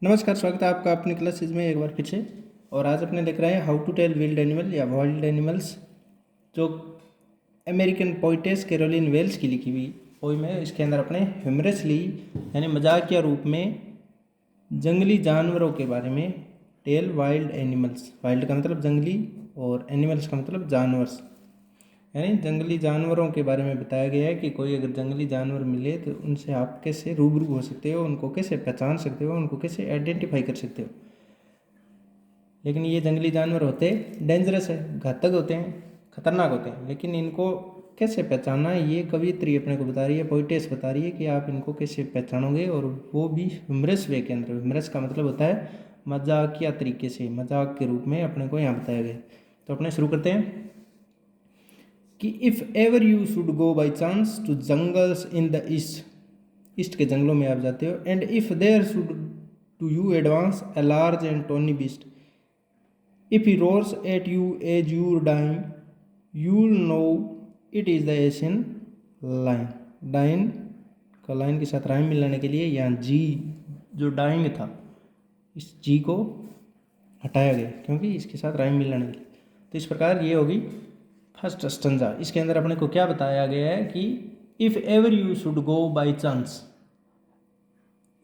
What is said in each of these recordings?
नमस्कार, स्वागत है आपका अपनी क्लासेज में एक बार फिर से। और आज अपने देख रहे हैं how to tell wild animal या वाइल्ड एनिमल्स, जो अमेरिकन पोइटेस कैरोलिन वेल्स की लिखी हुई पोइम है। इसके अंदर अपने ह्यूमरसली यानी मजाकिया रूप में जंगली जानवरों के बारे में टेल वाइल्ड एनिमल्स, वाइल्ड का मतलब जंगली और एनिमल्स का मतलब जानवर, यानी जंगली जानवरों के बारे में बताया गया है कि कोई अगर जंगली जानवर मिले तो उनसे आप कैसे रूबरू हो सकते हो, उनको कैसे पहचान सकते हो, उनको कैसे आइडेंटिफाई कर सकते हो। लेकिन ये जंगली जानवर होते डेंजरस है, घातक होते हैं, खतरनाक होते हैं, लेकिन इनको कैसे पहचानना है ये कवियत्री अपने को बता रही है, पोइटेस बता रही है कि आप इनको कैसे पहचानोगे, और वो भी ह्यूमरस वे के अंदर। ह्यूमरस का मतलब होता है मजाकिया तरीके से, मजाक के रूप में अपने को यहाँ बताया गया। तो अपने शुरू करते हैं कि if ever you should go by chance to jungles in the east, east के जंगलों में आप जाते हो, and if there should to you advance a large and tawny beast, if he roars at you as you're dying, you'll know it is the Asian lion. Dying का lion के साथ rhyme मिलाने के लिए यहाँ जी जो डाइंग था, इस जी को हटाया गया क्योंकि इसके साथ राइम मिलाने के लिए। तो इस प्रकार ये होगी फर्स्ट स्टंजा। इसके अंदर अपने को क्या बताया गया है कि if ever you should go by chance,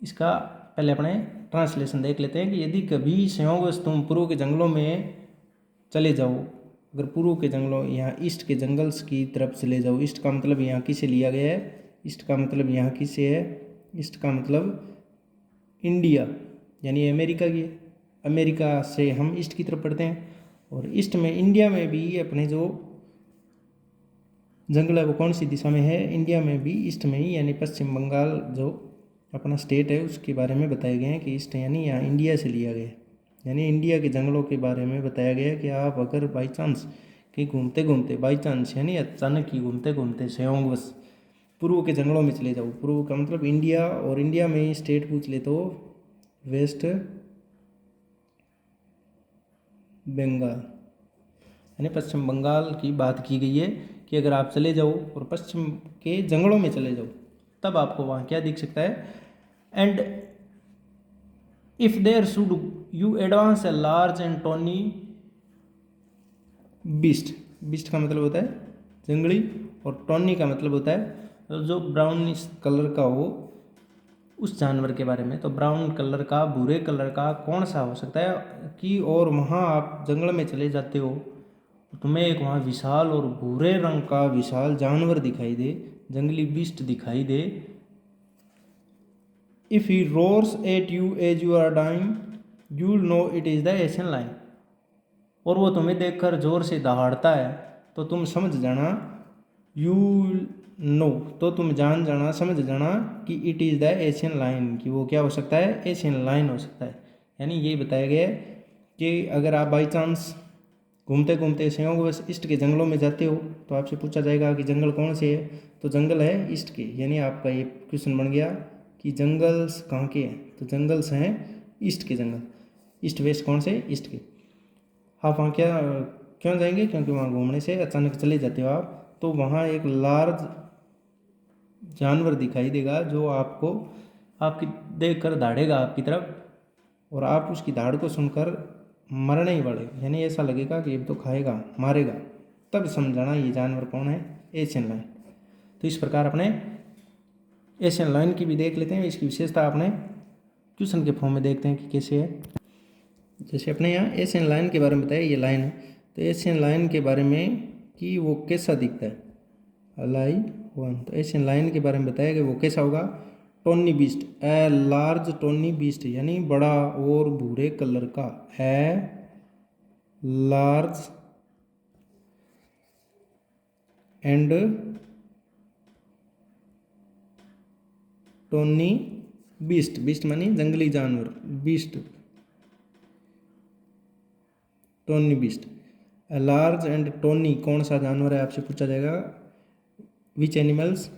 इसका पहले अपने ट्रांसलेशन देख लेते हैं कि यदि कभी संयोगवश तुम पूर्व के जंगलों में चले जाओ, अगर पूर्व के जंगलों यहाँ ईस्ट के जंगल्स की तरफ चले जाओ, ईस्ट का मतलब यहाँ किसे लिया गया है, ईस्ट का मतलब यहाँ किसे है, ईस्ट का मतलब इंडिया यानी अमेरिका की है। अमेरिका से हम ईस्ट की तरफ पढ़ते हैं, और ईस्ट में इंडिया में भी अपने जो जंगल है वो कौन सी दिशा में है, इंडिया में भी ईस्ट में ही, यानी पश्चिम बंगाल जो अपना स्टेट है उसके बारे में बताए गए हैं कि ईस्ट यानी यहाँ इंडिया से लिया गया है, यानी इंडिया के जंगलों के बारे में बताया गया है कि आप अगर बाई चांस कहीं घूमते घूमते, बाई चांस यानी अचानक ही घूमते घूमते संयोगवश पूर्व के जंगलों में चले जाओ, पूर्व का मतलब इंडिया, और इंडिया में स्टेट पूछ ले तो वेस्ट बंगाल यानी पश्चिम बंगाल की बात की गई है कि अगर आप चले जाओ और पश्चिम के जंगलों में चले जाओ तब आपको वहाँ क्या दिख सकता है। And if there should you advance a large and tawny beast, beast का मतलब होता है जंगली, और टोनी का मतलब होता है जो ब्राउनिश कलर का हो उस जानवर के बारे में। तो ब्राउन कलर का, भूरे कलर का कौन सा हो सकता है कि, और वहाँ आप जंगल में चले जाते हो तो तुम्हें एक वहाँ विशाल और भूरे रंग का विशाल जानवर दिखाई दे, जंगली बीस्ट दिखाई दे। If he roars at you as you are dying you know it is the Asian lion, और वो तुम्हें देखकर जोर से दहाड़ता है तो तुम समझ जाना, यू नो तो तुम जान जाना, समझ जाना कि it is the Asian line, कि वो क्या हो सकता है, एशियन लाइन हो सकता है। यानी ये बताया गया है कि अगर आप बाई चांस घूमते घूमते संयोगवश ईस्ट के जंगलों में जाते हो तो आपसे पूछा जाएगा कि जंगल कौन से है, तो जंगल है ईस्ट के, यानी आपका ये क्वेश्चन बन गया कि जंगल्स कहाँ के हैं, तो जंगल्स हैं ईस्ट के जंगल। ईस्ट वेस्ट कौन से, ईस्ट के। आप वहाँ क्या क्यों जाएंगे, क्योंकि वहाँ घूमने से अचानक चले जाते हो आप तो वहाँ एक लार्ज जानवर दिखाई देगा जो आपको आपकी देख कर दहाड़ेगा आपकी तरफ, और आप उसकी दहाड़ को सुनकर मरने ही वाले, यानी ऐसा लगेगा कि अब तो खाएगा मारेगा, तब समझाना ये जानवर कौन है, एशियन लाइन। तो इस प्रकार अपने एशियन लाइन की भी देख लेते हैं, इसकी विशेषता अपने क्वेश्चन के फॉर्म में देखते हैं कि कैसे है। जैसे अपने यहाँ एशियन लाइन के बारे में बताया, ये लाइन है, तो एशियन लाइन के बारे में कि वो कैसा दिखता है, अलाई वन, तो एशियन लाइन के बारे में बताया कि वो कैसा होगा, Tony beast, a large Tony beast यानी बड़ा और भूरे कलर का, ए large and tawny beast, beast मानी जंगली जानवर, beast Tony beast. Large and Tony कौन सा जानवर है आपसे पूछा जाएगा, which animals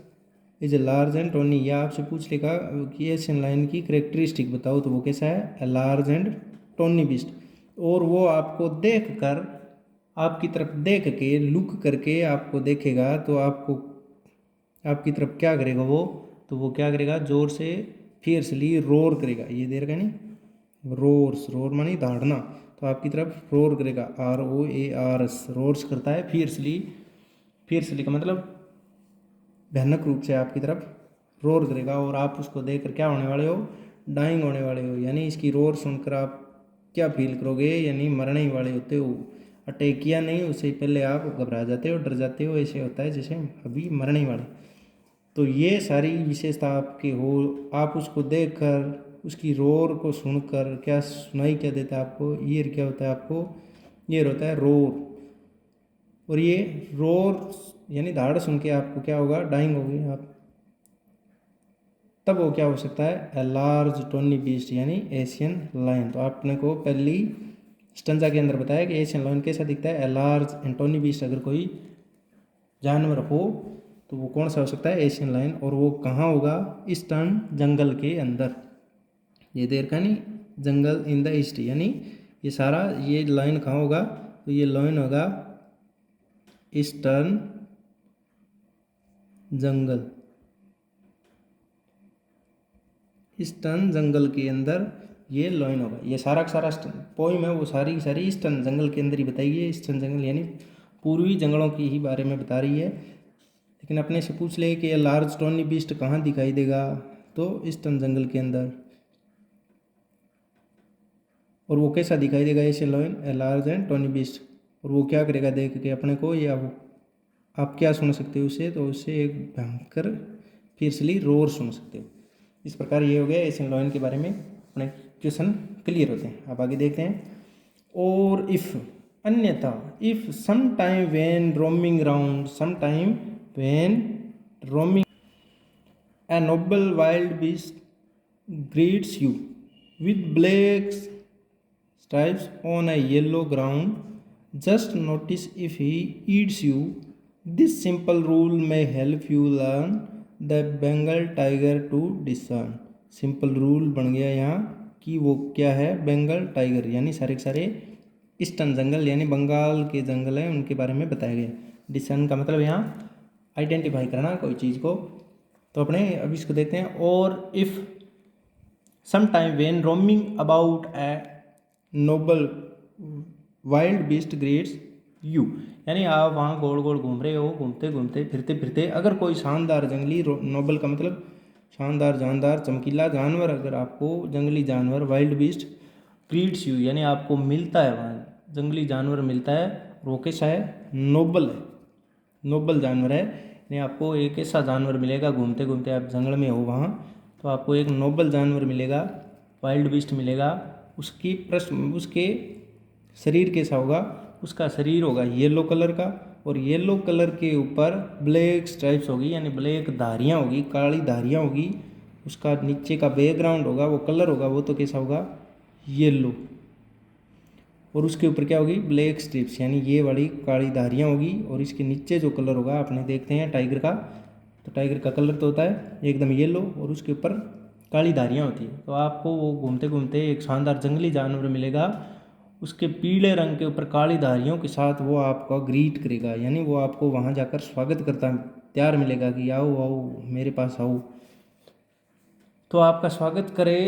is a large and Tony, या आपसे पूछ लेगा कि एशियन लाइन की करेक्टरिस्टिक बताओ तो वो कैसा है, ए लार्ज एंड टोनी बीस्ट। और वो आपको देख कर, आपकी तरफ देख के, लुक करके आपको देखेगा तो आपको आपकी तरफ क्या करेगा वो, तो वो क्या करेगा, जोर से फियर्सली रोर करेगा, ये दे रखा नहीं, रोर्स, रोर मानी दहाड़ना, तो आपकी तरफ रोर करेगा, ROARS, रोर्स करता है फियर्सली। फियर्सली का मतलब भयानक रूप से आपकी तरफ रोर करेगा, और आप उसको देखकर क्या होने वाले हो, डाइंग होने वाले हो। यानी इसकी रोर सुनकर आप क्या फील करोगे, यानी मरने ही वाले होते हो। अटैक किया नहीं, उससे पहले आप घबरा जाते हो, डर जाते हो, ऐसे होता है जैसे अभी मरने ही वाले। तो ये सारी विशेषता आपके हो, आप उसको देखकर उसकी रोर को सुनकर क्या सुनाई क्या देता है आपको, ईयर क्या होता है आपको, ईयर होता है रोर। और ये रोर यानी दहाड़ सुन के आपको क्या होगा, डाइंग होगी आप। तब वो क्या हो सकता है, ए लार्ज टोनी बीस्ट यानी एशियन लायन। तो आपने को पहली स्टंजा के अंदर बताया कि एशियन लायन कैसा दिखता है, ए लार्ज एंटोनी बीस्ट। अगर कोई जानवर हो तो वो कौन सा हो सकता है, एशियन लायन। और वो कहाँ होगा, ईस्टर्न जंगल के अंदर। ये देर का नहीं, जंगल इन द ईस्ट, यानी ये सारा ये लाइन कहाँ होगा, तो ये लाइन होगा ईस्टर्न जंगल, ईस्टर्न जंगल के अंदर ये लाइन होगा। ये सारा का सारा पोइम है वो सारी की सारी ईस्टर्न जंगल के अंदर ही बताई है। ईस्टर्न जंगल यानी पूर्वी जंगलों की ही बारे में बता रही है। लेकिन अपने से पूछ ले कि ये लार्ज टोनी बीस्ट कहाँ दिखाई देगा, तो ईस्टर्न जंगल के अंदर। और वो कैसा दिखाई देगा, Asian lion, a large and tawny beast. और वो क्या करेगा देख के अपने को, या आप क्या सुन सकते हो उसे, तो उससे एक भयंकर फियर्सली रोर सुन सकते हो। इस प्रकार ये हो गया एशियन लायन के बारे में, अपने क्वेश्चन क्लियर होते हैं। आप आगे देखते हैं। और इफ अन्यथा, if some time when roaming round, some time when roaming a noble wild beast greets you with black stripes on a yellow ground. Just notice if he eats you. This simple rule may help you learn the Bengal tiger to discern. Simple rule बन गया यहाँ कि वो क्या है, Bengal tiger, यानी सारे के सारे ईस्टर्न जंगल यानी बंगाल के जंगल है उनके बारे में बताया गया। डिसन का मतलब यहाँ आइडेंटिफाई करना कोई चीज़ को। तो अपने अब इसको देखते हैं। और if some time when roaming about a noble wild beast greets you, यानी आप वहाँ गोल गोल घूम रहे हो, घूमते घूमते फिरते फिरते अगर कोई शानदार जंगली, नोबल का मतलब शानदार, जानदार, चमकीला जानवर, अगर आपको जंगली जानवर वाइल्ड बीस्ट ग्रीट्स यू यानी आपको मिलता है, वहाँ जंगली जानवर मिलता है, वो कैसा है, नोबल है, नोबल जानवर है। यानी आपको एक ऐसा जानवर मिलेगा, घूमते घूमते आप जंगल में हो वहाँ, तो आपको एक नोबल जानवर मिलेगा, वाइल्ड बीस्ट मिलेगा। उसकी प्रश्न, उसके शरीर कैसा होगा, उसका शरीर होगा येलो कलर का, और येलो कलर के ऊपर ब्लैक स्ट्राइप्स होगी, यानी ब्लैक धारियाँ होगी, काली धारियाँ होगी। उसका नीचे का बैकग्राउंड होगा, वो कलर होगा, वो तो कैसा होगा, येलो। और उसके ऊपर क्या होगी, ब्लैक स्ट्रिप्स, यानी ये वाली काली धारियाँ होगी। और इसके नीचे जो कलर होगा, आपने देखते हैं टाइगर का, तो टाइगर का कलर तो होता है एकदम येलो, और उसके ऊपर काली धारियाँ होती है। तो आपको वो घूमते घूमते एक शानदार जंगली जानवर मिलेगा, उसके पीले रंग के ऊपर काली धारियों के साथ वो आपका ग्रीट करेगा, यानी वो आपको वहाँ जाकर स्वागत करता तैयार मिलेगा कि आओ आओ मेरे पास आओ। तो आपका स्वागत करे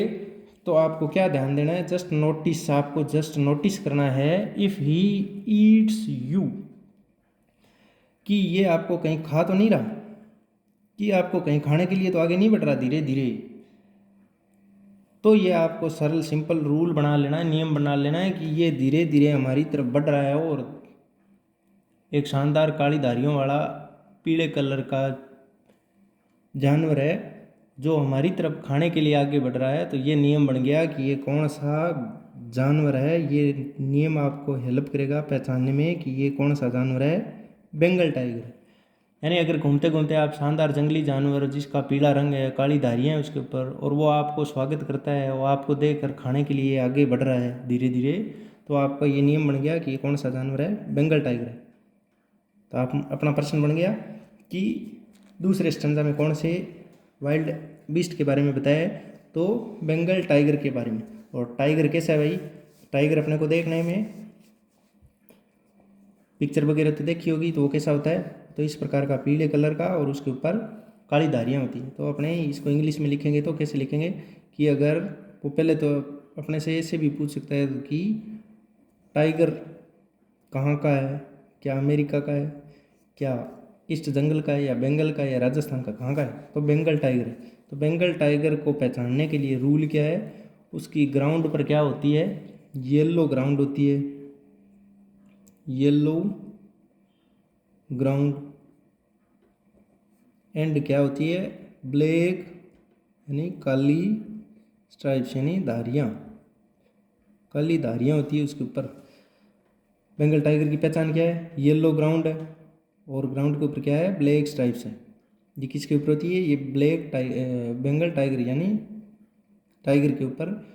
तो आपको क्या ध्यान देना है, जस्ट नोटिस, आपको जस्ट नोटिस करना है, इफ़ ही ईट्स यू, कि ये आपको कहीं खा तो नहीं रहा, कि आपको कहीं खाने के लिए तो आगे नहीं बढ़ रहा धीरे धीरे। तो ये आपको सरल सिंपल रूल बना लेना है, नियम बना लेना है कि ये धीरे धीरे हमारी तरफ बढ़ रहा है, और एक शानदार काली धारियों वाला पीले कलर का जानवर है जो हमारी तरफ खाने के लिए आगे बढ़ रहा है। तो ये नियम बन गया कि ये कौन सा जानवर है। ये नियम आपको हेल्प करेगा पहचानने में कि ये कौन सा जानवर है, बंगाल टाइगर। यानी अगर घूमते घूमते आप शानदार जंगली जानवर जिसका पीला रंग है, काली धारियाँ हैं उसके ऊपर, और वो आपको स्वागत करता है, वो आपको देखकर खाने के लिए आगे बढ़ रहा है धीरे धीरे, तो आपका ये नियम बन गया कि ये कौन सा जानवर है, बंगाल टाइगर है। तो आप अपना प्रश्न बन गया कि दूसरे स्टंजा में कौन से वाइल्ड बीस्ट के बारे में बताया है, तो बंगाल टाइगर के बारे में। और टाइगर कैसा है भाई, टाइगर अपने को देखने में पिक्चर वगैरह तो देखी होगी, तो वो कैसा होता है, तो इस प्रकार का पीले कलर का, और उसके ऊपर काली धारियाँ होती हैं। तो अपने इसको इंग्लिश में लिखेंगे तो कैसे लिखेंगे कि अगर वो पहले तो अपने से ऐसे भी पूछ सकता है कि टाइगर कहाँ का है, क्या अमेरिका का है, क्या ईस्ट जंगल का है, या बंगाल का है, या राजस्थान का, कहाँ का है? तो बंगाल टाइगर है। तो बंगाल टाइगर को पहचानने के लिए रूल क्या है, उसकी ग्राउंड पर क्या होती है, येलो ग्राउंड होती है, येलो ग्राउंड, एंड क्या होती है, ब्लैक यानी काली स्ट्राइप्स यानी धारियाँ, काली धारियाँ होती है उसके ऊपर। बंगाल टाइगर की पहचान क्या है, येलो ग्राउंड है और ग्राउंड के ऊपर क्या है, ब्लैक स्ट्राइप्स है। ये किसके ऊपर होती है, ये बंगाल टाइगर यानी टाइगर के ऊपर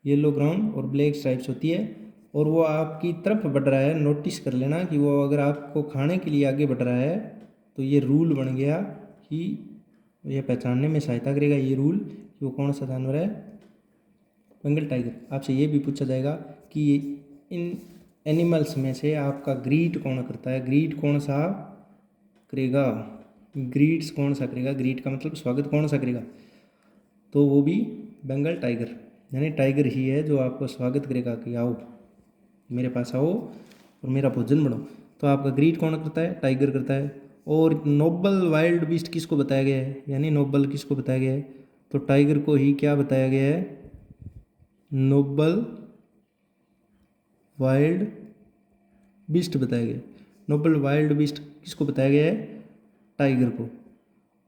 येलो ग्राउंड और ब्लैक स्ट्राइप्स होती है। और वो आपकी तरफ बढ़ रहा है, नोटिस कर लेना कि वो अगर आपको खाने के लिए आगे बढ़ रहा है तो ये रूल बन गया कि यह पहचानने में सहायता करेगा ये रूल कि वो कौन सा जानवर है, बंगाल टाइगर। आपसे ये भी पूछा जाएगा कि इन एनिमल्स में से आपका ग्रीट कौन करता है, ग्रीट कौन सा करेगा, ग्रीट्स कौन सा करेगा, ग्रीट का मतलब स्वागत कौन सा करेगा, तो वो भी बंगाल टाइगर यानी टाइगर ही है जो आपको स्वागत करेगा कि आओ मेरे पास आओ और मेरा भोजन बनाओ। तो आपका ग्रीट कौन करता है, टाइगर करता है। और नोबल वाइल्ड बीस्ट किसको बताया गया है, यानी नोबल किसको बताया गया है, तो टाइगर को ही क्या बताया गया है, नोबल वाइल्ड बीस्ट बताया गया है। नोबल वाइल्ड बीस्ट किसको बताया गया है, टाइगर को।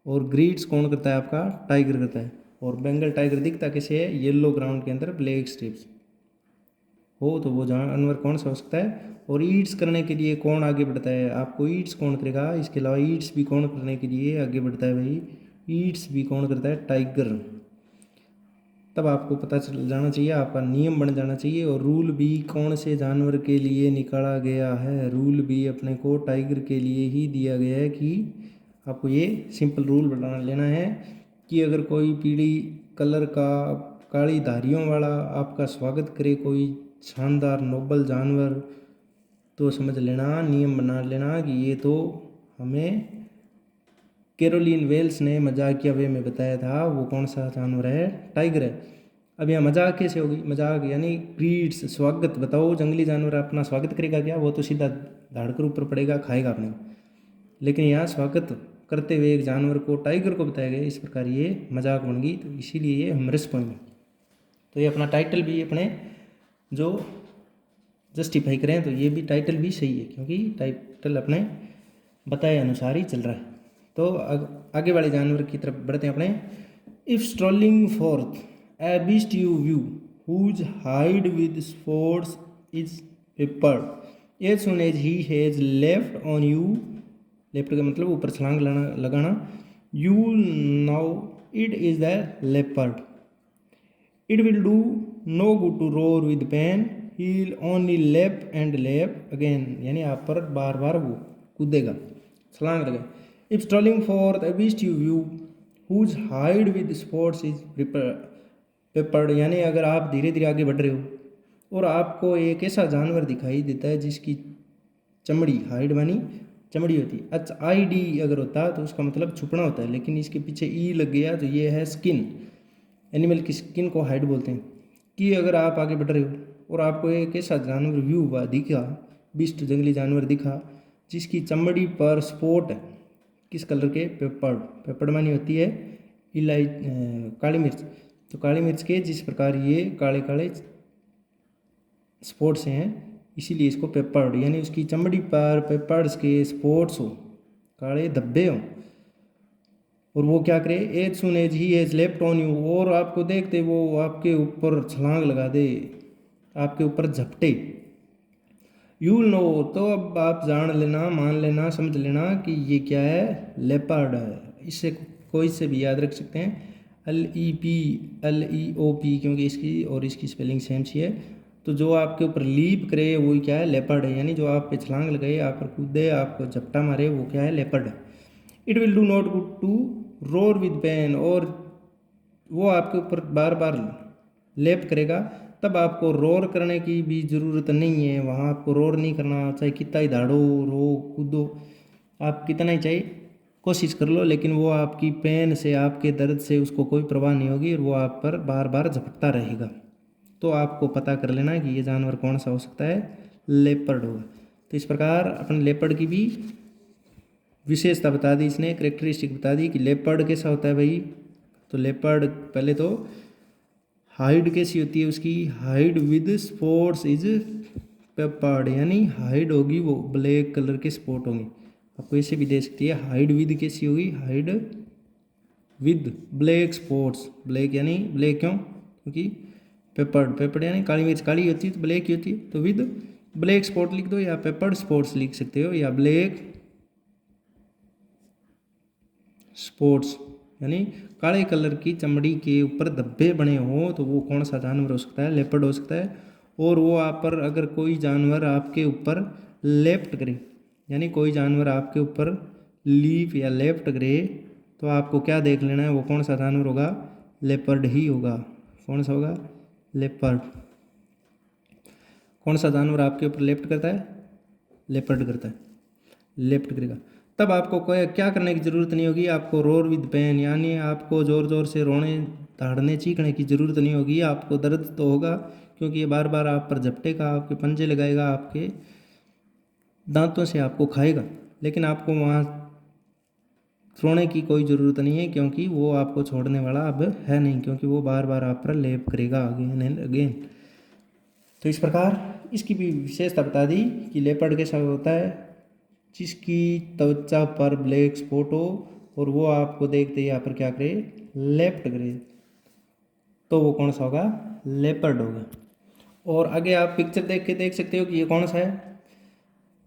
और ग्रीट्स कौन करता है, आपका टाइगर करता है। और बंगाल टाइगर दिखता कैसे है, येलो ग्राउंड के अंदर ब्लैक स्ट्रिप्स हो, तो वो जानवर कौन सा हो सकता है। और ईट्स करने के लिए कौन आगे बढ़ता है, आपको ईट्स कौन करेगा, इसके अलावा ईट्स भी कौन करने के लिए आगे बढ़ता है भाई, ईट्स भी कौन करता है, टाइगर। तब आपको पता चल जाना चाहिए, आपका नियम बन जाना चाहिए। और रूल भी कौन से जानवर के लिए निकाला गया है, रूल भी अपने को टाइगर के लिए ही दिया गया है कि आपको ये सिंपल रूल बना लेना है कि अगर कोई पीली कलर का काली धारियों वाला आपका स्वागत करे कोई शानदार नोबल जानवर, तो समझ लेना, नियम बना लेना कि ये तो हमें कैरोलिन वेल्स ने मजाकिया वे में बताया था वो कौन सा जानवर है, टाइगर है। अब यहाँ मजाक कैसे होगी, मजाक यानी ग्रीट्स स्वागत, बताओ जंगली जानवर अपना स्वागत करेगा क्या, वो तो सीधा धाड़कर ऊपर पड़ेगा, खाएगा अपने को। लेकिन यहाँ स्वागत करते हुए एक जानवर को, टाइगर को बताया गया, इस प्रकार ये मजाक बन गई, तो इसीलिए ये हमरस पॉइंट। तो ये अपना टाइटल भी अपने जो जस्टिफाई करें तो ये भी टाइटल भी सही है, क्योंकि टाइटल अपने बताए अनुसार ही चल रहा है। तो आगे वाले जानवर की तरफ बढ़ते हैं अपने। If strolling forth a beast you view whose hide with spots is peppered as soon as he has leapt on you, leapt का मतलब ऊपर छलांग लगाना, you know it is the leopard, it will do no good to roar with pain, he will only leap and leap again, यानी आप पर बार बार वो कूदेगा, छलांग लगे। If strolling for the beast you view whose hide with spots is peppered, यानी अगर आप धीरे धीरे आगे बढ़ रहे हो और आपको एक ऐसा जानवर दिखाई देता है जिसकी चमड़ी, हाइड मानी चमड़ी होती है, अच्छा आई डी अगर होता तो उसका मतलब छुपना होता है, लेकिन इसके पीछे ई लग गया तो ये है स्किन, एनिमल की स्किन को हाइड बोलते हैं। कि अगर आप आगे बढ़ रहे हो और आपको एक ऐसा जानवर व्यू हुआ, दिखा, बीस्ट जंगली जानवर दिखा जिसकी चमड़ी पर स्पॉट है, किस कलर के, पेपर्ड, पेपर्ड मानी होती है काली मिर्च, तो काली मिर्च के जिस प्रकार ये काले काले स्पॉट्स हैं इसीलिए इसको पेपर्ड, यानी उसकी चमड़ी पर पेपर्ड्स के स्पॉट्स हो, काले धब्बे हों। और वो क्या करे, as soon as he as leapt on you, और आपको देखते वो आपके ऊपर छलांग लगा दे, आपके ऊपर झपटे, यू नो, तो अब आप जान लेना, मान लेना, समझ लेना कि ये क्या है, लेपर्ड है। इससे कोई से भी याद रख सकते हैं, LEPLEOP, क्योंकि इसकी और इसकी स्पेलिंग सेम सी है। तो जो आपके ऊपर लीप करे वही क्या है, लेपर्ड है, यानी जो आप पे छलांग लगाए, आप पर कूदे, आपको झपटा मारे, वो क्या है, लेपर्ड है। It will do not good to roar with pain, और वो आपके ऊपर बार बार लेप करेगा, तब आपको रोर करने की भी ज़रूरत नहीं है, वहाँ आपको रोर नहीं करना, चाहे कितना ही दाड़ो, रो, कूदो, आप कितना ही चाहे कोशिश कर लो, लेकिन वो आपकी पेन से, आपके दर्द से उसको कोई परवाह नहीं होगी और वो आप पर बार बार झपटता रहेगा। तो आपको पता कर लेना कि ये जानवर कौन सा हो सकता है, लेपर्ड होगा। तो इस प्रकार अपने लेपर्ड की भी विशेषता बता दी इसने, करेक्टरिस्टिक बता दी कि लेपर्ड कैसा होता है भाई। तो लेपर्ड पहले तो हाइड कैसी होती है उसकी, hide with spots is peppered, यानी हाइड होगी वो ब्लैक कलर के स्पॉट होंगे। आपको ऐसे भी दे सकती है, हाइड विद कैसी होगी, hide with black spots, black यानी ब्लैक क्यों, क्योंकि पेपर्ड, पेपर्ड यानी काली मिर्च काली होती है तो ब्लैक ही होती है, तो विद ब्लैक स्पॉट लिख दो या पेपर्ड स्पॉट्स लिख सकते हो, या ब्लैक स्पॉट्स यानी काले कलर की चमड़ी के ऊपर धब्बे बने हो, तो वो कौन सा जानवर हो सकता है, लेपर्ड हो सकता है। और वो आप पर अगर कोई जानवर आपके ऊपर लेफ्ट करे, यानी कोई जानवर आपके ऊपर लीप या लेफ्ट करे, तो आपको क्या देख लेना है, वो कौन सा जानवर होगा, लेपर्ड ही होगा। कौन सा होगा, लेपर्ड। कौन सा जानवर आपके ऊपर लेफ्ट करता है, लेपर्ड करता है, लेफ्ट करेगा। तब आपको कोई क्या करने की ज़रूरत नहीं होगी, आपको रोर विद पेन, यानी आपको ज़ोर ज़ोर से रोने दहाड़ने चीखने की ज़रूरत नहीं होगी। आपको दर्द तो होगा क्योंकि ये बार बार आप पर झपटेगा, आपके पंजे लगाएगा, आपके दांतों से आपको खाएगा, लेकिन आपको वहाँ रोने की कोई ज़रूरत नहीं है क्योंकि वो आपको छोड़ने वाला अब है नहीं, क्योंकि वो बार बार आप पर लेप करेगा अगेन एंड अगेन। तो इस प्रकार इसकी भी विशेषता बता दी कि लेपर्ड कैसा होता है, जिसकी त्वचा पर ब्लैक स्पॉट हो और वो आपको देखते ही यहाँ पर क्या करे, लेफ्ट करे, तो वो कौन सा होगा, लेपर्ड होगा। और आगे आप पिक्चर देख के देख सकते हो कि ये कौन सा है,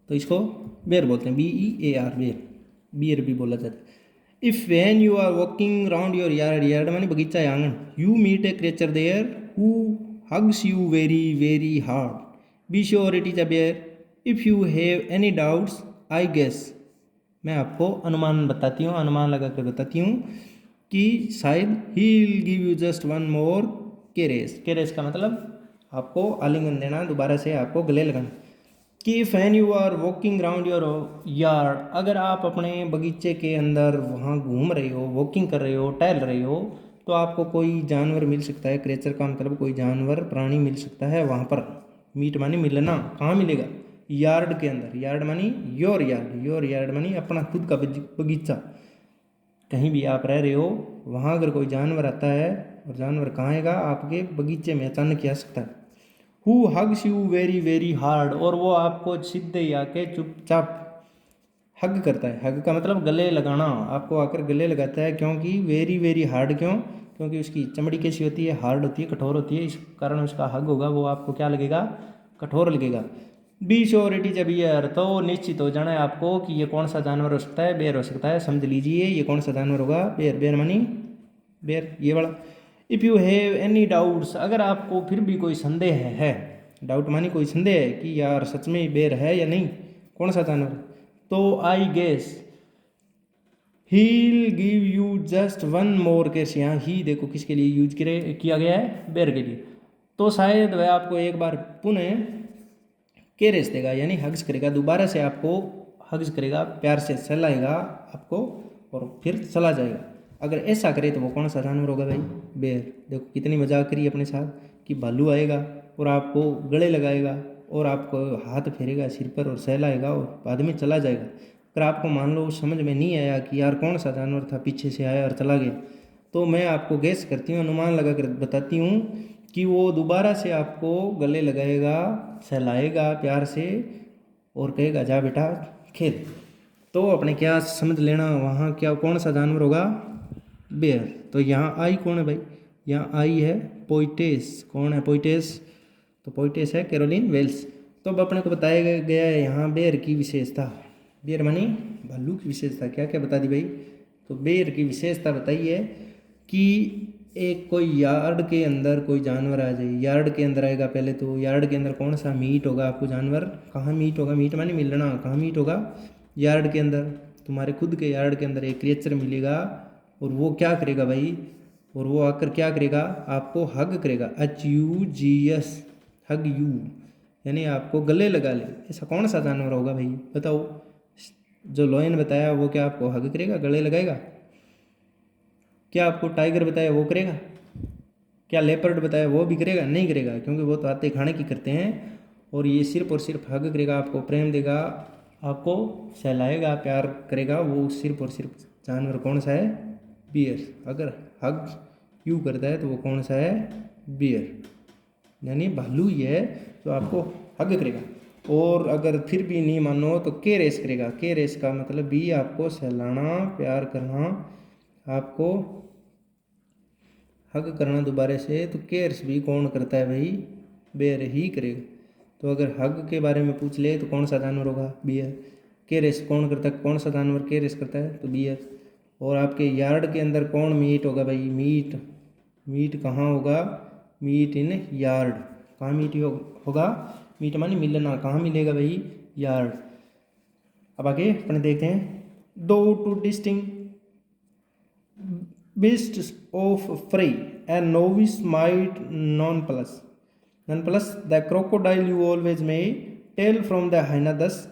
तो इसको बेर बोलते हैं, BEAR, बेर, बियर भी बोला जाता है। If when you are walking round your yard, yard मानी बगीचा या आंगन, you meet a creature there who hugs you very very hard, be sure it is a bear, if you have any doubts I guess. मैं आपको अनुमान बताती हूँ, अनुमान लगा कर बताती हूँ कि शायद he will give you just one more caress. Caress का मतलब आपको आलिंगन देना, दोबारा से आपको गले लगाना। कि when you are walking round your yard, अगर आप अपने बगीचे के अंदर वहाँ घूम रहे हो, वॉकिंग कर रहे हो, टहल रहे हो, तो आपको कोई जानवर मिल सकता है। क्रेचर का मतलब कोई जानवर प्राणी मिल सकता है वहाँ पर। मीट मानी मिलना, कहाँ मिलेगा, यार्ड के अंदर। यार्ड मानी योर यार्ड, योर यार्ड मानी अपना खुद का बगीचा। कहीं भी आप रह रहे हो, वहाँ अगर कोई जानवर आता है, और जानवर कहाँ आएगा, आपके बगीचे में अचानक आ सकता है। Who hugs you very very hard, और वो आपको सीधे ही आके चुपचाप हग करता है। हग का मतलब गले लगाना, आपको आकर गले लगाता है। क्योंकि वेरी वेरी हार्ड, क्यों, क्योंकि उसकी चमड़ी कैसी होती है, हार्ड होती है, कठोर होती है, इस कारण उसका हग होगा, वो आपको क्या लगेगा, कठोर लगेगा। Be sure it is a bear, तो निश्चित हो जाना है आपको कि ये कौन सा जानवर हो सकता है, बेर हो सकता है। समझ लीजिए ये कौन सा जानवर होगा, बेर। बेर मानी बेर, ये वाला। If you have any doubts, अगर आपको फिर भी कोई संदेह है, डाउट मानी कोई संदेह है कि यार सच में बेर है या नहीं, कौन सा जानवर, तो I guess he'll give you just one more case. यहाँ ही देखो किसके लिए यूज किया गया है, बेर के लिए। तो शायद वह आपको एक बार पुनः केरेस देगा, यानी हग्स करेगा, दोबारा से आपको हग्स करेगा, प्यार से सहलाएगा आपको और फिर चला जाएगा। अगर ऐसा करे तो वो कौन सा जानवर होगा भाई, बेर। देखो कितनी मजाक करी अपने साथ कि भालू आएगा और आपको गले लगाएगा और आपको हाथ फेरेगा सिर पर और सहलाएगा और बाद में चला जाएगा। अगर आपको मान लो समझ में नहीं आया कि यार कौन सा जानवर था, पीछे से आया और चला गया, तो मैं आपको गैस करती हूँ, अनुमान लगा कर बताती हूँ कि वो दोबारा से आपको गले लगाएगा, सहलाएगा प्यार से और कहेगा जा बेटा खेल। तो अपने क्या समझ लेना वहाँ क्या कौन सा जानवर होगा, बेयर। तो यहाँ आई कौन है भाई, यहाँ आई है पोइटेस। कौन है पोइटेस, तो पोइटेस है कैरोलिन वेल्स। तो अब अपने को बताया गया है यहाँ बेयर की विशेषता, बेयर मानी भालू की विशेषता क्या क्या बता दी भाई। तो बेयर की विशेषता बताई है कि एक कोई यार्ड के अंदर कोई जानवर आ जाए, यार्ड के अंदर आएगा पहले, तो यार्ड के अंदर कौन सा मीट होगा, आपको जानवर कहाँ मीट होगा, मीट मानी मिलना, कहाँ मीट होगा, यार्ड के अंदर। तुम्हारे खुद के यार्ड के अंदर एक क्रिएचर मिलेगा और वो क्या करेगा भाई, और वो आकर क्या करेगा, आपको हग करेगा, HUGS, हग यू, यानी आपको गले लगा ले। ऐसा कौन सा जानवर होगा भाई बताओ। जो लॉयन बताया वो क्या आपको हग करेगा, गले लगाएगा। क्या आपको टाइगर बताया वो करेगा, क्या लेपर्ड बताया वो भी करेगा? नहीं करेगा, क्योंकि वो तो आते खाने की करते हैं। और ये सिर्फ और सिर्फ हग करेगा, आपको प्रेम देगा, आपको सहलाएगा, प्यार करेगा, वो सिर्फ और सिर्फ जानवर कौन सा है? बियर। अगर हग यू करता है तो वो कौन सा है? बियर, यानी भालू ही है जो आपको हग करेगा। और अगर फिर भी नहीं मानो तो के रेस करेगा। के रेस का मतलब भी आपको सहलाना, प्यार करना, आपको हग करना दोबारा से। तो केयर्स भी कौन करता है भाई? बेयर ही करेगा। तो अगर हग के बारे में पूछ ले तो कौन सा जानवर होगा? बियर। के रेस कौन करता है? कौन सा जानवर के रेस करता है? तो बियर। और आपके यार्ड के अंदर कौन मीट होगा भाई? मीट। मीट कहाँ होगा? Meet in yard. कहाँ मीट होगा? मीट मानी मिलना। कहाँ मिलेगा भाई? यार्ड। अब आगे अपने देखते हैं। Though to distinguish beasts of prey, a novice might nonplus. Nonplus, the crocodile you always may tell from the hyena thus.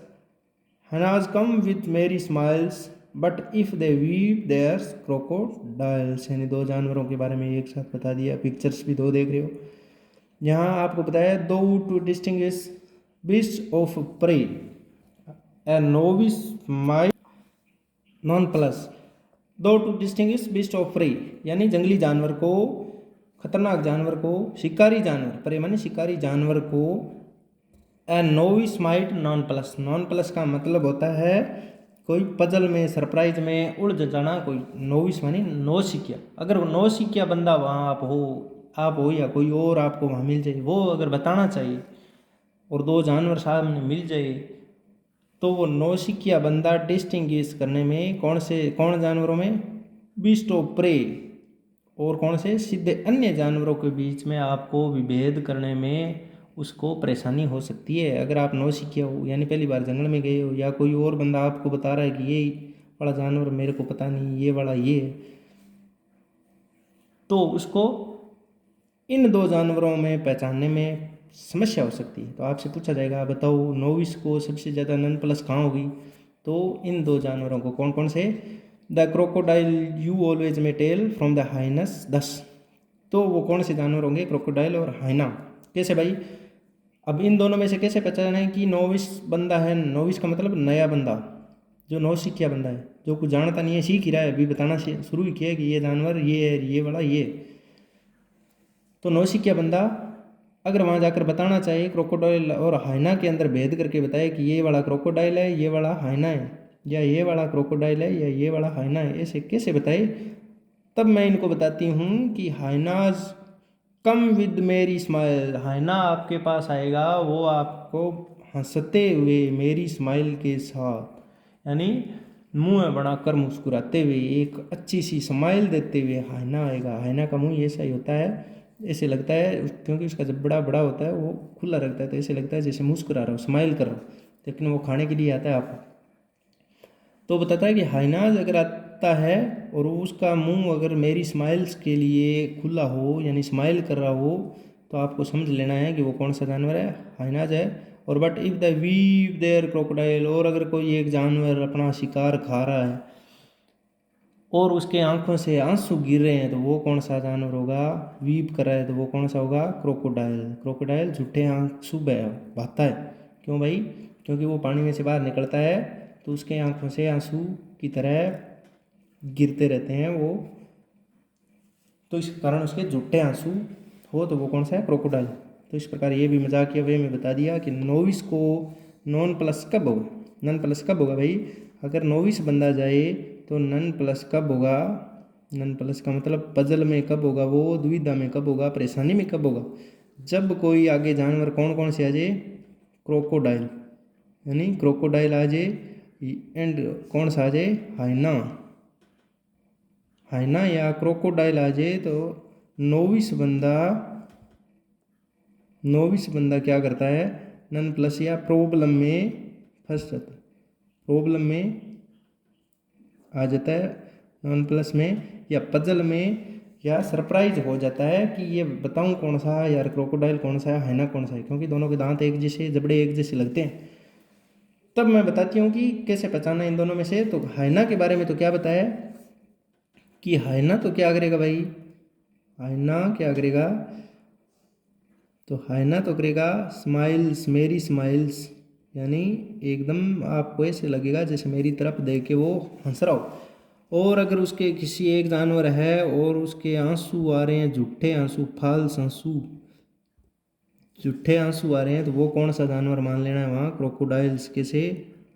Hyenas come with merry smiles, but if they weep, there's crocodiles. यानी दो जानवरों के बारे में एक साथ बता दिया, पिक्चर्स भी दो देख रहे हो। यहाँ आपको बताया though to distinguish beasts of prey, a novice might nonplus. Though to distinguish beast of prey, यानी जंगली जानवर को, खतरनाक जानवर को, शिकारी जानवर, प्रे माने शिकारी जानवर को, a novice might nonplus. Nonplus का मतलब होता है कोई पजल में, सरप्राइज में उलझ जाना। कोई नोविस मानी नौसिखिया। अगर वो नौसिखिया बंदा वहाँ आप हो या कोई और आपको वहाँ मिल जाए, वो अगर बताना चाहिए और दो जानवर सामने मिल जाए, तो वो नौसिखिया बंदा डिस्टिंग्विश करने में कौन जानवरों में? बीस्ट ऑफ प्रे और कौन से? सीधे अन्य जानवरों के बीच में आपको विभेद करने में उसको परेशानी हो सकती है। अगर आप नौसिखिया हो, यानी पहली बार जंगल में गए हो, या कोई और बंदा आपको बता रहा है कि ये वाला जानवर मेरे को पता नहीं, ये वाला ये, तो उसको इन दो जानवरों में पहचानने में समस्या हो सकती है। तो आपसे पूछा जाएगा बताओ नोविस को सबसे ज़्यादा नन प्लस कहाँ होगी? तो इन दो जानवरों को कौन कौन से? द क्रोकोडाइल यू ऑलवेज में टेल फ्रॉम द हाइनस 10। तो वो कौन से जानवर होंगे? क्रोकोडाइल और हाइना। कैसे भाई? अब इन दोनों में से कैसे पहचाना है कि नोविस बंदा है? नोविस का मतलब नया बंदा, जो नौसिखिया बंदा है, जो कुछ जानता नहीं है, सीख ही रहा है, अभी बताना शुरू ही किया कि ये जानवर ये है, ये वाला ये। तो नौसिखिया बंदा अगर वहाँ जाकर बताना चाहिए क्रोकोडाइल और हाइना के अंदर भेद करके बताए कि ये वाला क्रोकोडाइल है, ये वाला हाइना है, या ये वाला क्रोकोडाइल है या ये वाला हाइना है, ऐसे कैसे बताए? तब मैं इनको बताती हूँ कि हाइनाज कम विद मेरी स्माइल। हाइना आपके पास आएगा, वो आपको हंसते हुए मेरी स्माइल के साथ, यानी मुंह बनाकर मुस्कुराते हुए, एक अच्छी सी स्माइल देते हुए हाइना आएगा। हाइना का मुंह ऐसा ही होता है, ऐसे लगता है, क्योंकि उसका जब बड़ा बड़ा होता है वो खुला रखता है, तो ऐसे लगता है जैसे मुस्कुरा रहा हो, स्माइल कर रहा हो, लेकिन वो खाने के लिए आता है आपको। तो बताता है कि हाइनाज अगर आता है और उसका मुंह अगर मेरी स्माइल्स के लिए खुला हो, यानी स्माइल कर रहा हो, तो आपको समझ लेना है कि वो कौन सा जानवर है? हाइनाज है। और but if they weep they're crocodile, और अगर कोई एक जानवर अपना शिकार खा रहा है और उसके आंखों से आंसू गिर रहे हैं, तो वो कौन सा जानवर होगा? वीप कर रहा है तो वो कौन सा होगा? क्रोकोडाइल। क्रोकोडाइल झूठे आंसू बहाता है। क्यों भाई? क्योंकि वो पानी में से बाहर निकलता है तो उसके आंखों से आंसू की तरह गिरते रहते हैं वो, तो इस कारण उसके झूठे आंसू हो, तो वो कौन सा है? क्रोकोडाइल। तो इस प्रकार ये भी मजाकिया वे में बता दिया कि नोविस को नॉन प्लस कब होगा? नन प्लस कब होगा भाई? अगर नोविस बंदा जाए तो नन प्लस कब होगा? नन प्लस का मतलब पजल में कब होगा? वो दुविधा में कब होगा? परेशानी में कब होगा? जब कोई आगे जानवर कौन कौन से आ जाए? क्रोकोडाइल, यानी क्रोकोडाइल आ जाए, एंड कौन सा आ जाए? हाइना। हाइना या क्रोकोडाइल आ जाए तो नोविस बंदा क्या करता है? नन प्लस या प्रॉब्लम में फंस जाता है, प्रॉब्लम में आ जाता है, नॉन प्लस में या पजल में, या सरप्राइज हो जाता है कि ये बताऊं कौन सा है यार, क्रोकोडाइल कौन सा है, हाइना कौन सा है, क्योंकि दोनों के दांत एक जैसे, जबड़े एक जैसे लगते हैं। तब मैं बताती हूँ कि कैसे पहचानना इन दोनों में से। तो हाइना के बारे में तो क्या बताया कि हाइना तो क्या करेगा भाई? हाइना क्या करेगा, तो हाइना तो करेगा स्माइल्स, मेरी स्माइल्स, यानी एकदम आपको ऐसे लगेगा जैसे मेरी तरफ देख के वो हंस रहा हो। और अगर उसके किसी एक जानवर है और उसके आंसू आ रहे हैं, झूठे आंसू, फाल्स आंसू, झूठे आंसू आ रहे हैं, तो वो कौन सा जानवर मान लेना है वहाँ, क्रोकोडाइल्स। कैसे,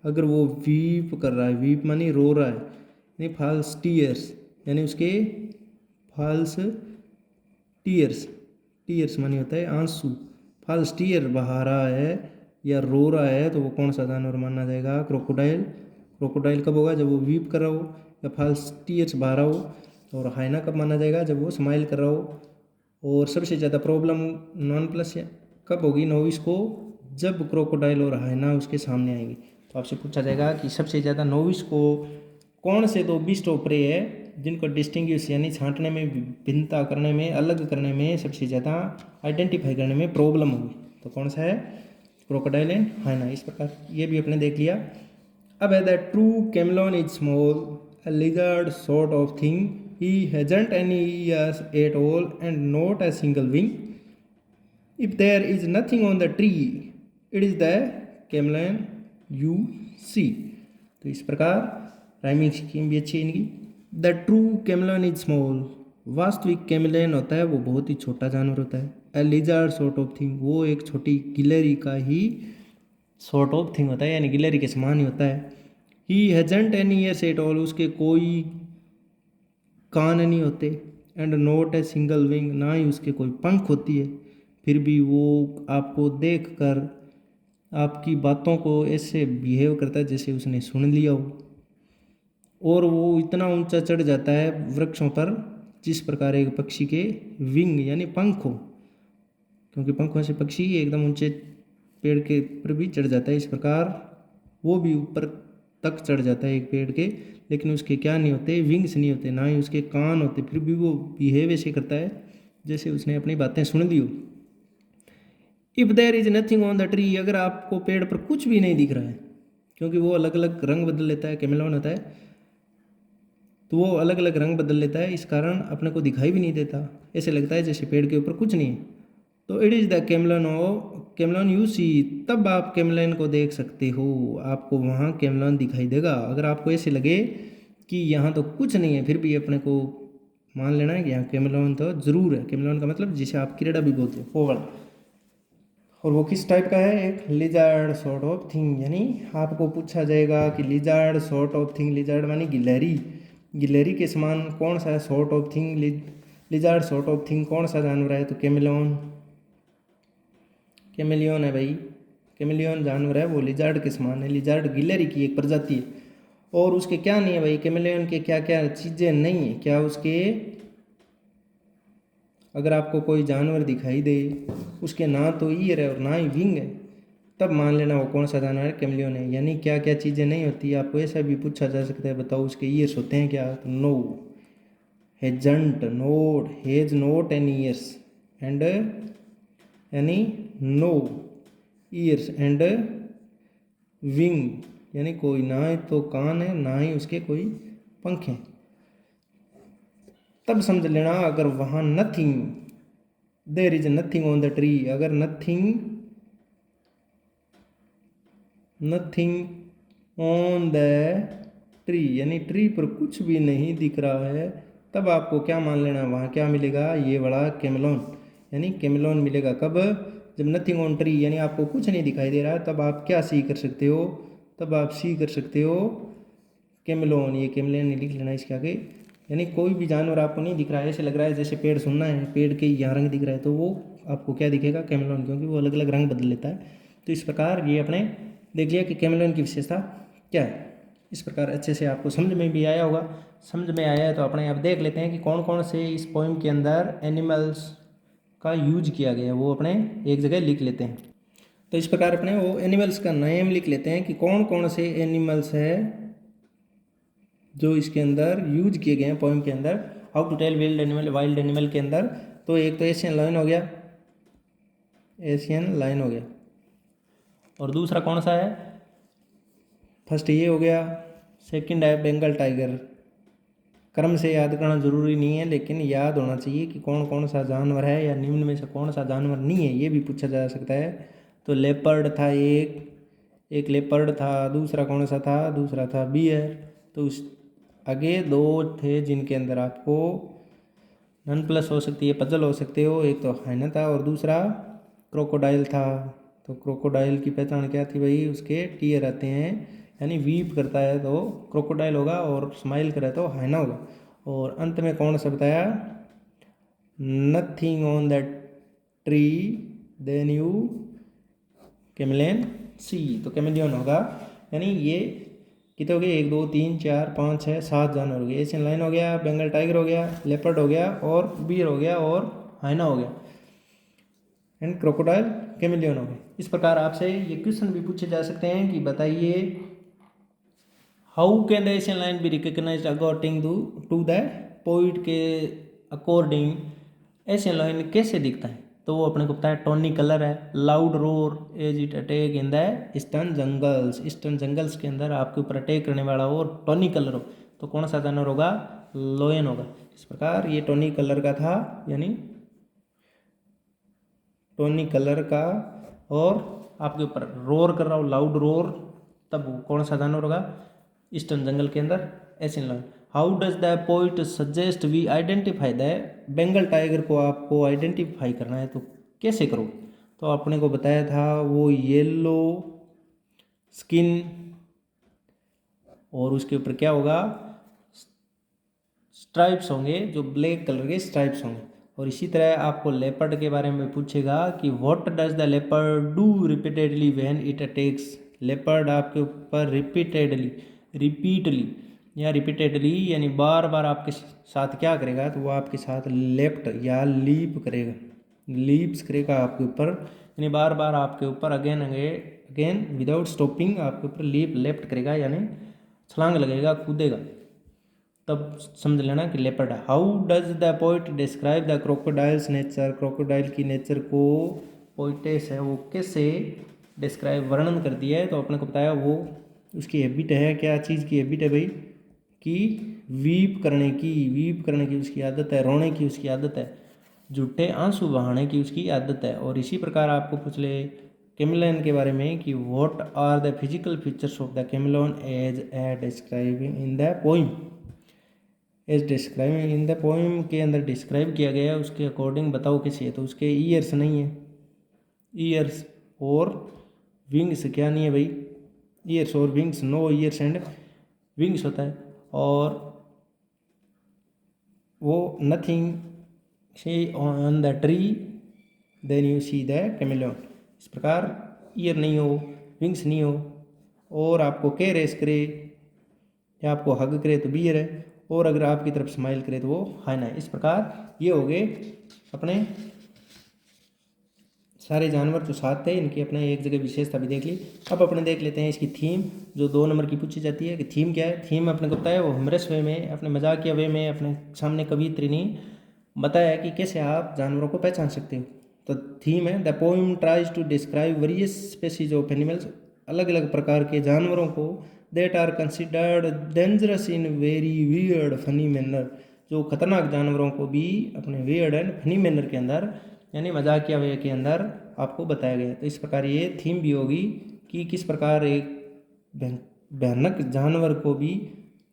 अगर वो वीप कर रहा है, वीप मानी रो रहा है, यानी फाल्स टीयर्स, यानी उसके फाल्स टीयर्स, टीयर्स मानी होता है आंसू, फाल्स टीयर बहा रहा है या रो रहा है, तो वो कौन सा जानवर माना जाएगा, क्रोकोडाइल। क्रोकोडाइल कब होगा, जब वो वीप कर रहा हो या फाल्स टीयर्स बहा रहा हो। और हाइना कब माना जाएगा, जब वो स्माइल कर रहा हो। और सबसे ज़्यादा प्रॉब्लम नॉन प्लस कब होगी नोविस को, जब क्रोकोडाइल और हाइना उसके सामने आएंगे। तो आपसे पूछा जाएगा कि सबसे ज़्यादा नोविस को कौन से दो बीस्ट ऑफ प्रे है जिनको डिस्टिंग्विश यानी छांटने में, भिन्नता करने में, अलग करने में, सबसे ज़्यादा आइडेंटिफाई करने में प्रॉब्लम होगी, तो कौन सा है, क्रोकोडाइल एंड हाइना। इस प्रकार ये भी अपने देख लिया। अब है the true chameleon is small, a lizard sort of thing. He hasn't any ears at all and not a single wing. If there is nothing on the tree, it is the chameleon you see. तो इस प्रकार rhyming scheme भी अच्छी है इनकी। The true chameleon is small, वास्तविक chameleon होता है वो बहुत ही छोटा जानवर होता है। ए लिजर्ड सॉर्ट ऑफ थिंग, वो एक छोटी गिलहरी का ही सॉर्ट ऑफ थिंग होता है, यानी गिलहरी के समान ही होता है। He hasn't any years at all, उसके कोई कान नहीं होते। And not a single wing, ना ही उसके कोई पंख होती है। फिर भी वो आपको देख कर आपकी बातों को ऐसे बिहेव करता है जैसे उसने सुन लिया हो। और वो इतना ऊंचा चढ़ जाता है वृक्षों पर जिस प्रकार एक पक्षी के विंग यानी पंख हो, क्योंकि पंखों से पक्षी एकदम ऊंचे पेड़ के ऊपर भी चढ़ जाता है। इस प्रकार वो भी ऊपर तक चढ़ जाता है एक पेड़ के, लेकिन उसके क्या नहीं होते, विंग्स नहीं होते, ना ही उसके कान होते। फिर भी वो बिहेव ऐसे करता है जैसे उसने अपनी बातें सुन ली हो। If there is nothing on the tree, अगर आपको पेड़ पर कुछ भी नहीं दिख रहा है, क्योंकि वो अलग अलग रंग बदल लेता है, कैमलियन होता है, तो वो अलग अलग रंग बदल लेता है, इस कारण अपने को दिखाई भी नहीं देता, ऐसे लगता है जैसे पेड़ के ऊपर कुछ नहीं है। तो it is the chameleon chameleon you see, तब आप कैमलियन को देख सकते हो, आपको वहाँ कैमलियन दिखाई देगा। अगर आपको ऐसे लगे कि यहाँ तो कुछ नहीं है, फिर भी अपने को मान लेना है कि यहाँ कैमलियन तो ज़रूर है। कैमलियन का मतलब जिसे आप कीड़ा भी बोलते हो, पोवड़। और वो किस टाइप का है, एक लिजार्ड सॉर्ट ऑफ थिंग, यानी आपको पूछा जाएगा कि lizard sort of thing, lizard मानी गिलहरी, गिलहरी के समान कौन सा है sort of thing, lizard sort of thing कौन सा जानवर है, तो कैमलियन, कैमलियन है भाई। कैमलियन जानवर है वो लिजार्ड के समान है। लिजार्ड गिलहरी की एक प्रजाति है। और उसके क्या नहीं है भाई, कैमलियन के क्या क्या चीज़ें नहीं है, क्या उसके, अगर आपको कोई जानवर दिखाई दे उसके ना तो ईयर है और ना ही विंग है, तब मान लेना वो कौन सा जानवर है, कैमलियन है। यानी क्या क्या चीज़ें नहीं होती, आपको ऐसा भी पूछा जा सकता है, बताओ उसके ईयर्स होते हैं क्या, तो no, hasn't not, has not any ears and, यानी नो ईयर्स एंड विंग, यानी कोई ना ही तो कान है ना ही उसके कोई पंख हैं। तब समझ लेना अगर वहाँ nothing, there is nothing on the tree, अगर nothing, nothing on the tree यानी ट्री पर कुछ भी नहीं दिख रहा है, तब आपको क्या मान लेना, वहाँ क्या मिलेगा, ये बड़ा कैमलियन, यानी कैमलियन मिलेगा। कब, जब नथिंग ऑन ट्री यानी आपको कुछ नहीं दिखाई दे रहा है, तब आप क्या सी कर सकते हो, तब आप सी कर सकते हो कैमलियन। ये कैमलियन लिख लेना इसके आगे, यानी कोई भी जानवर आपको नहीं दिख रहा है, ऐसे लग रहा है जैसे पेड़ सुनना है, पेड़ के यहाँ रंग दिख रहा है, तो वो आपको क्या दिखेगा, कैमलियन, क्योंकि वो अलग अलग रंग बदल लेता है। तो इस प्रकार ये अपने देख लिया कि कैमलियन की विशेषता क्या है। इस प्रकार अच्छे से आपको समझ में भी आया होगा। समझ में आया है तो अपने आप देख लेते हैं कि कौन कौन से इस पोइम के अंदर एनिमल्स का यूज किया गया है, वो अपने एक जगह लिख लेते हैं। तो इस प्रकार अपने वो एनिमल्स का नेम लिख लेते हैं कि कौन कौन से एनिमल्स है जो इसके अंदर यूज किए गए हैं पोइम के अंदर, how to tell wild animal, wild animal के अंदर। तो एक तो एशियन लायन हो गया, एशियन लायन हो गया, और दूसरा कौन सा है, फर्स्ट ये हो गया, सेकंड है बंगाल टाइगर, क्रम से याद करना ज़रूरी नहीं है, लेकिन याद होना चाहिए कि कौन कौन सा जानवर है या निम्न में से कौन सा जानवर नहीं है, ये भी पूछा जा सकता है। तो लेपर्ड था एक लेपर्ड था, दूसरा कौन सा था, दूसरा था बियर। तो उस आगे दो थे जिनके अंदर आपको नन प्लस हो सकती है, पजल हो सकते हो। एक तो हाइना था और दूसरा क्रोकोडाइल था। तो क्रोकोडाइल की पहचान क्या थी भाई, उसके टीयर आते हैं, यानी वीप करता है तो क्रोकोडाइल होगा और स्माइल करे तो हाइना होगा। और अंत में कौन सा बताया, nothing on that tree then you chameleon see. तो कैमलियन होगा, यानी ये कितने हो गए, 1 2 3 4 5 6 7 जानवर हो गए। एशियन लायन हो गया, बंगाल टाइगर हो गया, लेपर्ड हो गया और बियर हो गया और हाइना हो गया, एंड क्रोकोडाइल कैमलियन हो गए। इस प्रकार आपसे ये क्वेश्चन भी पूछे जा सकते हैं कि बताइए how can the Asian lion be recognised according to the poet के अकॉर्डिंग एशियन लायन कैसे दिखता है। तो वो अपने को पता है टॉनी कलर है, loud roar as it attack in the eastern jungles. Eastern jungles के अंदर आपके ऊपर अटैक करने वाला हो और टॉनी कलर हो तो कौन सा जानवर होगा, लोयन होगा। इस प्रकार ये टॉनी कलर का था, यानी टोनी कलर का, और आपके ऊपर रोर कर रहा हो, लाउड रोर, तब कौन सा जानवर होगा, ईस्टर्न जंगल के अंदर Asian lion. How does the poet suggest we identify the Bengal tiger को आपको आइडेंटिफाई करना है तो कैसे करो। तो आपने को बताया था वो येलो स्किन और उसके ऊपर क्या होगा, स्ट्राइप्स होंगे, जो ब्लैक कलर के स्ट्राइप्स होंगे। और इसी तरह आपको लेपर्ड के बारे में पूछेगा कि what does the leopard do repeatedly when it attacks. Leopard आपके ऊपर रिपीटली या रिपीटेडली यानी बार बार आपके साथ क्या करेगा, तो वो आपके साथ लेफ्ट या लीप करेगा, लीप्स करेगा आपके ऊपर, यानी बार बार आपके ऊपर अगेन अगेन विदाउट स्टॉपिंग आपके ऊपर लीप लेफ्ट करेगा, यानी छलांग लगेगा, कूदेगा। तब समझ लेना कि लेपर्ड है। How does the poet describe the crocodiles nature. Crocodile की नेचर को पोइटेस है वो कैसे डिस्क्राइब वर्णन कर दिया है। तो आपने को बताया वो उसकी हैबिट है, क्या चीज़ की हैबिट है भाई, कि वीप करने की उसकी आदत है, रोने की उसकी आदत है, झूठे आंसू बहाने की उसकी आदत है। और इसी प्रकार आपको पूछ ले कैमलियन के बारे में कि what are the physical features of the chameleon as a describing in the poem. As describing in the poem के अंदर डिस्क्राइब किया गया है उसके अकॉर्डिंग बताओ कैसे है। तो उसके ईयर्स नहीं है, ईयर्स और विंग्स क्या नहीं है भाई, ईयर्स और wings, no ears and wings होता है। और वो nothing see on the tree then you see the chameleon. इस प्रकार ईयर नहीं हो, विंग्स नहीं हो, और आपको के रेस करे या आपको हग करे तो बियर है, और अगर आपकी तरफ स्माइल करे तो वो हाइना है। इस प्रकार ये हो गए अपने सारे जानवर जो साथ थे, इनकी अपने एक जगह विशेषता भी देख ली। अब अपने देख लेते हैं इसकी थीम, जो 2 नंबर की पूछी जाती है कि थीम क्या है। थीम अपने को पता है वो ह्यूमरस वे में, अपने मजाकिया वे में अपने सामने कवियत्री ने बताया कि कैसे आप जानवरों को पहचान सकते हो। तो थीम है the poem tries to describe various species of animals, अलग अलग प्रकार के जानवरों को, that are considered dangerous in very weird funny manner, जो खतरनाक जानवरों को भी अपने वियर्ड एंड फनी मैनर के अंदर यानी मजाकिया वे के अंदर आपको बताया गया। तो इस प्रकार ये थीम भी होगी कि किस प्रकार एक भयानक जानवर को भी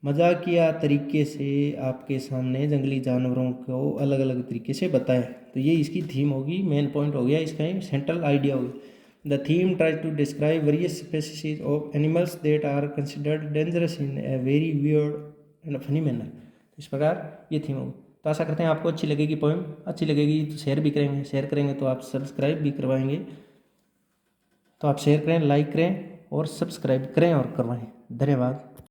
मजाकिया तरीके से आपके सामने जंगली जानवरों को अलग अलग तरीके से बताया। तो ये इसकी थीम होगी, मेन पॉइंट हो गया, इसका सेंट्रल आइडिया होगा। The theme try to describe various species of animals that are considered dangerous in a very weird and funny manner. इस प्रकार ये थीम होगी। तो आशा करते हैं आपको अच्छी लगेगी पोएम, अच्छी लगेगी तो शेयर भी करेंगे, शेयर करेंगे तो आप सब्सक्राइब भी करवाएंगे। तो आप शेयर करें, लाइक करें और सब्सक्राइब करें और करवाएं। धन्यवाद।